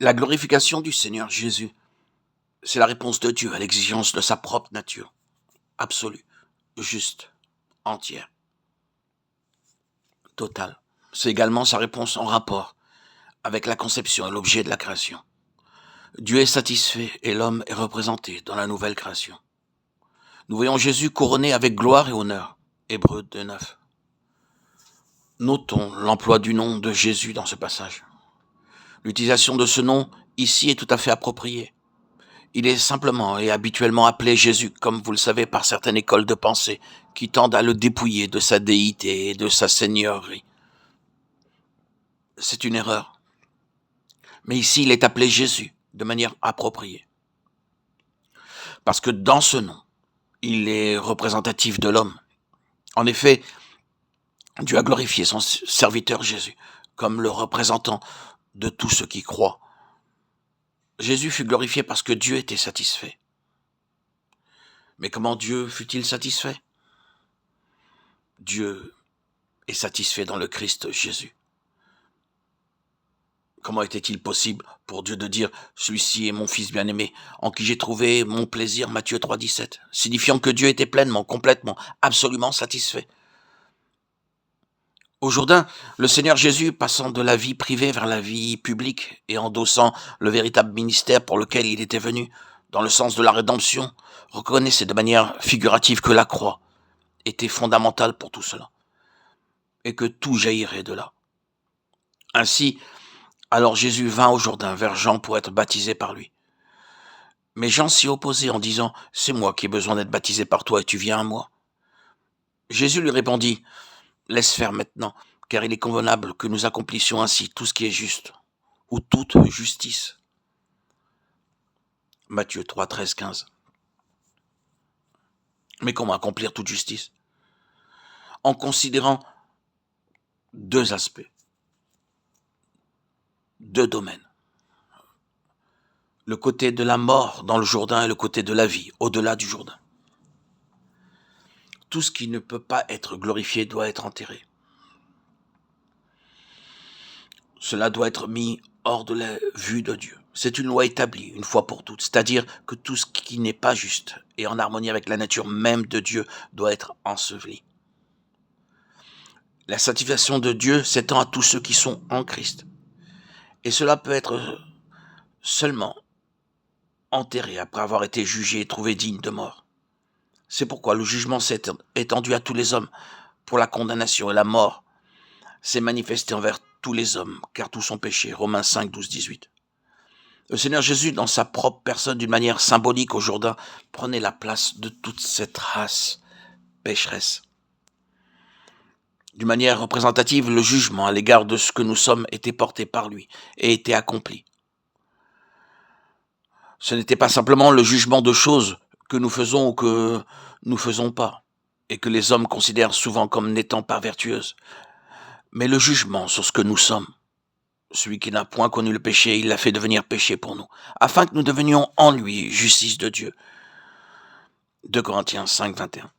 La glorification du Seigneur Jésus, c'est la réponse de Dieu à l'exigence de sa propre nature, absolue, juste, entière, totale. C'est également sa réponse en rapport avec la conception et l'objet de la création. Dieu est satisfait et l'homme est représenté dans la nouvelle création. Nous voyons Jésus couronné avec gloire et honneur. Hébreux 2:9. Notons l'emploi du nom de Jésus dans ce passage. L'utilisation de ce nom ici est tout à fait appropriée. Il est simplement et habituellement appelé Jésus, comme vous le savez, par certaines écoles de pensée qui tendent à le dépouiller de sa déité et de sa seigneurie. C'est une erreur. Mais ici, il est appelé Jésus de manière appropriée. Parce que dans ce nom, il est représentatif de l'homme. En effet, Dieu a glorifié son serviteur Jésus comme le représentant de tous ceux qui croient. Jésus fut glorifié parce que Dieu était satisfait. Mais comment Dieu fut-il satisfait? Dieu est satisfait dans le Christ Jésus. Comment était-il possible pour Dieu de dire « Celui-ci est mon fils bien-aimé, en qui j'ai trouvé mon plaisir » Matthieu 3,17, signifiant que Dieu était pleinement, complètement, absolument satisfait. Au Jourdain, le Seigneur Jésus, passant de la vie privée vers la vie publique et endossant le véritable ministère pour lequel il était venu, dans le sens de la rédemption, reconnaissait de manière figurative que la croix était fondamentale pour tout cela, et que tout jaillirait de là. Ainsi, alors Jésus vint au Jourdain vers Jean pour être baptisé par lui. Mais Jean s'y opposait en disant « C'est moi qui ai besoin d'être baptisé par toi et tu viens à moi ». Jésus lui répondit « Laisse faire maintenant, car il est convenable que nous accomplissions ainsi tout ce qui est juste, ou toute justice. » Matthieu 3, 13, 15. Mais comment accomplir toute justice? En considérant deux aspects, deux domaines. Le côté de la mort dans le Jourdain et le côté de la vie au-delà du Jourdain. Tout ce qui ne peut pas être glorifié doit être enterré. Cela doit être mis hors de la vue de Dieu. C'est une loi établie une fois pour toutes, c'est-à-dire que tout ce qui n'est pas juste et en harmonie avec la nature même de Dieu doit être enseveli. La satisfaction de Dieu s'étend à tous ceux qui sont en Christ. Et cela peut être seulement enterré après avoir été jugé et trouvé digne de mort. C'est pourquoi le jugement s'est étendu à tous les hommes pour la condamnation et la mort s'est manifestée envers tous les hommes, car tous ont péché. Romains 5, 12, 18. Le Seigneur Jésus, dans sa propre personne, d'une manière symbolique au Jourdain, prenait la place de toute cette race pécheresse. D'une manière représentative, le jugement à l'égard de ce que nous sommes était porté par lui et était accompli. Ce n'était pas simplement le jugement de choses que nous faisons ou que nous ne faisons pas, et que les hommes considèrent souvent comme n'étant pas vertueuses, mais le jugement sur ce que nous sommes. Celui qui n'a point connu le péché, il l'a fait devenir péché pour nous, afin que nous devenions en lui justice de Dieu. 2 Corinthiens 5, 21.